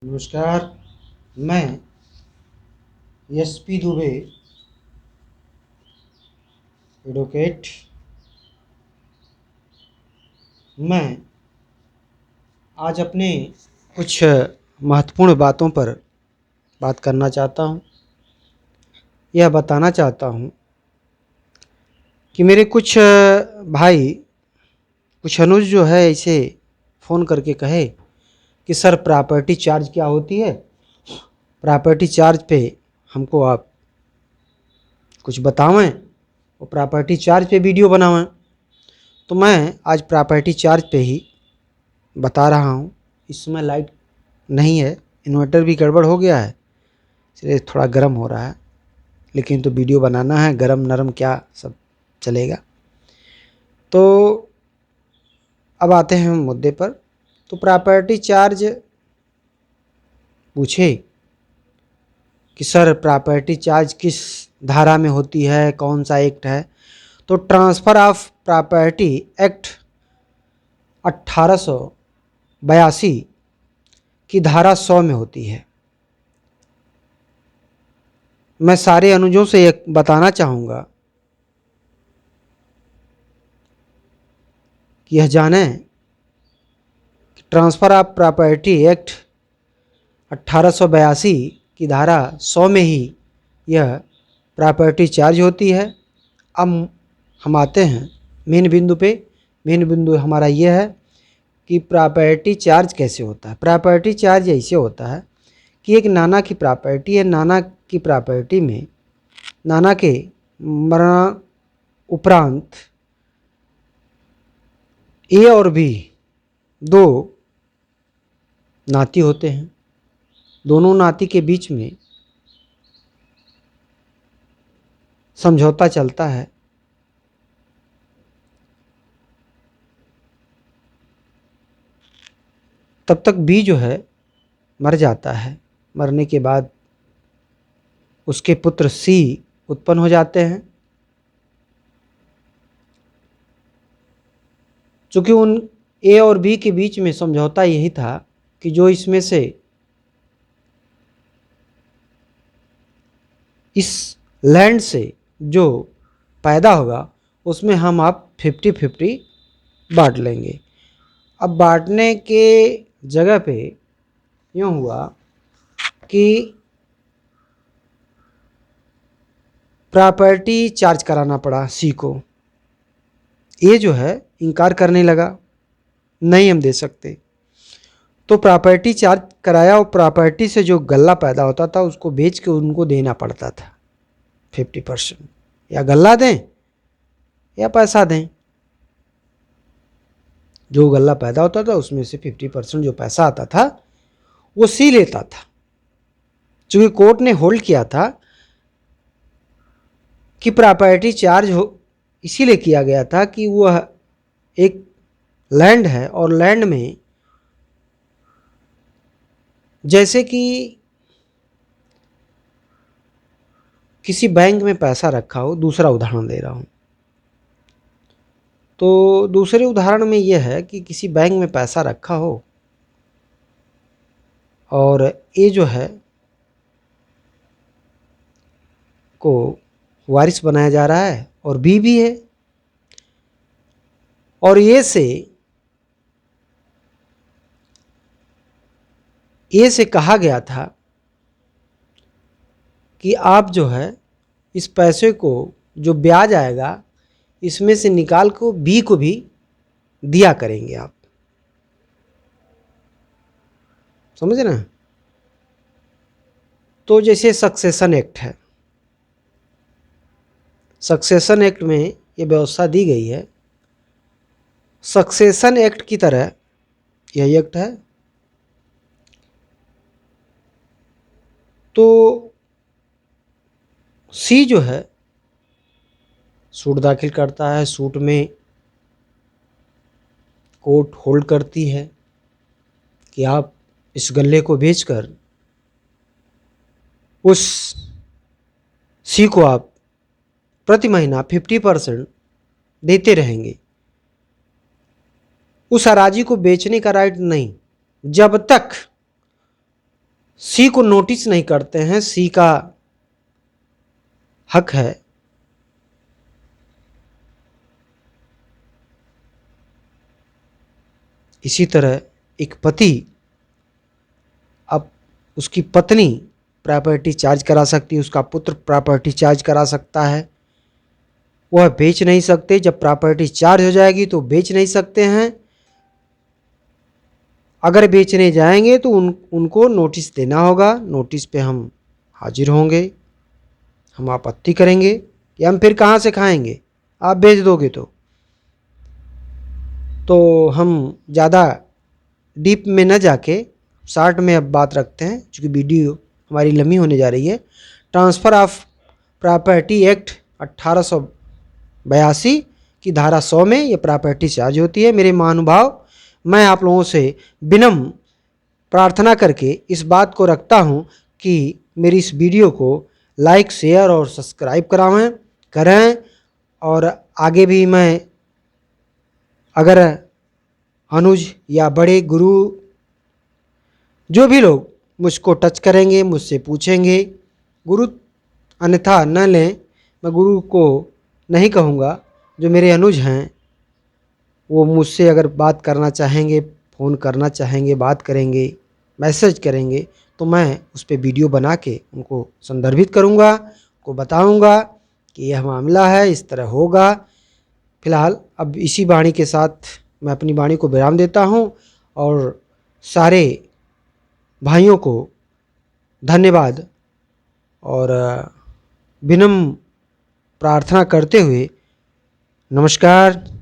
नमस्कार। मैं SP Dubey, advocate. मैं आज अपने कुछ महत्वपूर्ण बातों पर बात करना चाहता हूँ। यह बताना चाहता हूँ कि मेरे कुछ भाई, कुछ अनुज जो है ऐसे फ़ोन करके कहे कि सर प्रॉपर्टी चार्ज क्या होती है, प्रॉपर्टी चार्ज पे हमको आप कुछ बतावें और प्रॉपर्टी चार्ज पे वीडियो बनावें। तो मैं आज प्रॉपर्टी चार्ज पे ही बता रहा हूँ। इस समय लाइट नहीं है, इन्वर्टर भी गड़बड़ हो गया है, इसलिए थोड़ा गर्म हो रहा है, लेकिन तो वीडियो बनाना है, गरम नरम क्या सब चलेगा। तो अब आते हैं मुद्दे पर। तो प्रॉपर्टी चार्ज पूछे कि सर प्रॉपर्टी चार्ज किस धारा में होती है, कौन सा एक्ट है। तो ट्रांसफ़र ऑफ प्रॉपर्टी एक्ट 1882 की धारा 100 में होती है। मैं सारे अनुजों से एक बताना चाहूँगा कि यह जानें कि ट्रांसफ़र ऑफ प्रॉपर्टी एक्ट 1882 की धारा 100 में ही यह प्रॉपर्टी चार्ज होती है। अब हम आते हैं मेन बिंदु पे। मेन बिंदु हमारा यह है कि प्रॉपर्टी चार्ज कैसे होता है। प्रॉपर्टी चार्ज ऐसे होता है कि एक नाना की प्रॉपर्टी है, नाना की प्रॉपर्टी में नाना के मरण उपरांत ए और बी दो नाती होते हैं। दोनों नाती के बीच में समझौता चलता है। तब तक बी जो है मर जाता है। मरने के बाद उसके पुत्र सी उत्पन्न हो जाते हैं। चूँकि उन ए और बी के बीच में समझौता यही था कि जो इसमें से इस लैंड से जो पैदा होगा उसमें हम आप 50-50 बांट लेंगे। अब बांटने के जगह पे यूँ हुआ कि प्रॉपर्टी चार्ज कराना पड़ा सी को। ये जो है इनकार करने लगा, नहीं हम दे सकते। तो प्रॉपर्टी चार्ज कराया और प्रॉपर्टी से जो गल्ला पैदा होता था उसको बेच के उनको देना पड़ता था 50%। या गल्ला दें या पैसा दें। जो गल्ला पैदा होता था उसमें से 50% जो पैसा आता था वो सी लेता था। चूँकि कोर्ट ने होल्ड किया था कि प्रॉपर्टी चार्ज हो इसीलिए किया गया था कि वह एक लैंड है और लैंड में जैसे कि किसी बैंक में पैसा रखा हो। दूसरा उदाहरण दे रहा हूँ। तो दूसरे उदाहरण में यह है कि किसी बैंक में पैसा रखा हो और ए जो है को वारिस बनाया जा रहा है और बी भी है। और ए से कहा गया था कि आप जो है इस पैसे को जो ब्याज आएगा इसमें से निकाल को बी को भी दिया करेंगे आप। समझे ना। तो जैसे सक्सेशन एक्ट है, सक्सेशन एक्ट में ये व्यवस्था दी गई है। सक्सेशन एक्ट की तरह यह एक्ट है। तो सी जो है सूट दाखिल करता है। सूट में कोर्ट होल्ड करती है कि आप इस गल्ले को बेचकर उस सी को आप प्रति महीना 50% देते रहेंगे। उस अराजी को बेचने का राइट नहीं, जब तक सी को नोटिस नहीं करते हैं। सी का हक है इसी तरह एक पति अब उसकी पत्नी प्रॉपर्टी चार्ज करा सकती है, उसका पुत्र प्रॉपर्टी चार्ज करा सकता है। वह बेच नहीं सकते, जब प्रॉपर्टी चार्ज हो जाएगी तो बेच नहीं सकते हैं। अगर बेचने जाएंगे तो उनको नोटिस देना होगा। नोटिस पे हम हाजिर होंगे, हम आपत्ति करेंगे कि हम फिर कहाँ से खाएंगे, आप बेच दोगे तो हम ज़्यादा डीप में न जाके शॉर्ट में अब बात रखते हैं, क्योंकि वीडियो हमारी लंबी होने जा रही है। ट्रांसफ़र ऑफ प्रॉपर्टी एक्ट 1882 की धारा 100 में ये प्रॉपर्टी चार्ज होती है। मेरे महानुभाव, मैं आप लोगों से विनम्र प्रार्थना करके इस बात को रखता हूँ कि मेरी इस वीडियो को लाइक, शेयर और सब्सक्राइब करें। और आगे भी मैं अगर अनुज या बड़े गुरु जो भी लोग मुझको टच करेंगे, मुझसे पूछेंगे, गुरु अन्यथा न लें, मैं गुरु को नहीं कहूँगा। जो मेरे अनुज हैं वो मुझसे अगर बात करना चाहेंगे, फ़ोन करना चाहेंगे, बात करेंगे, मैसेज करेंगे, तो मैं उस पर वीडियो बना के उनको संदर्भित करूँगा, उनको बताऊँगा कि यह मामला है, इस तरह होगा। फ़िलहाल अब इसी वाणी के साथ मैं अपनी वाणी को विराम देता हूँ और सारे भाइयों को धन्यवाद और विनम्र प्रार्थना करते हुए नमस्कार।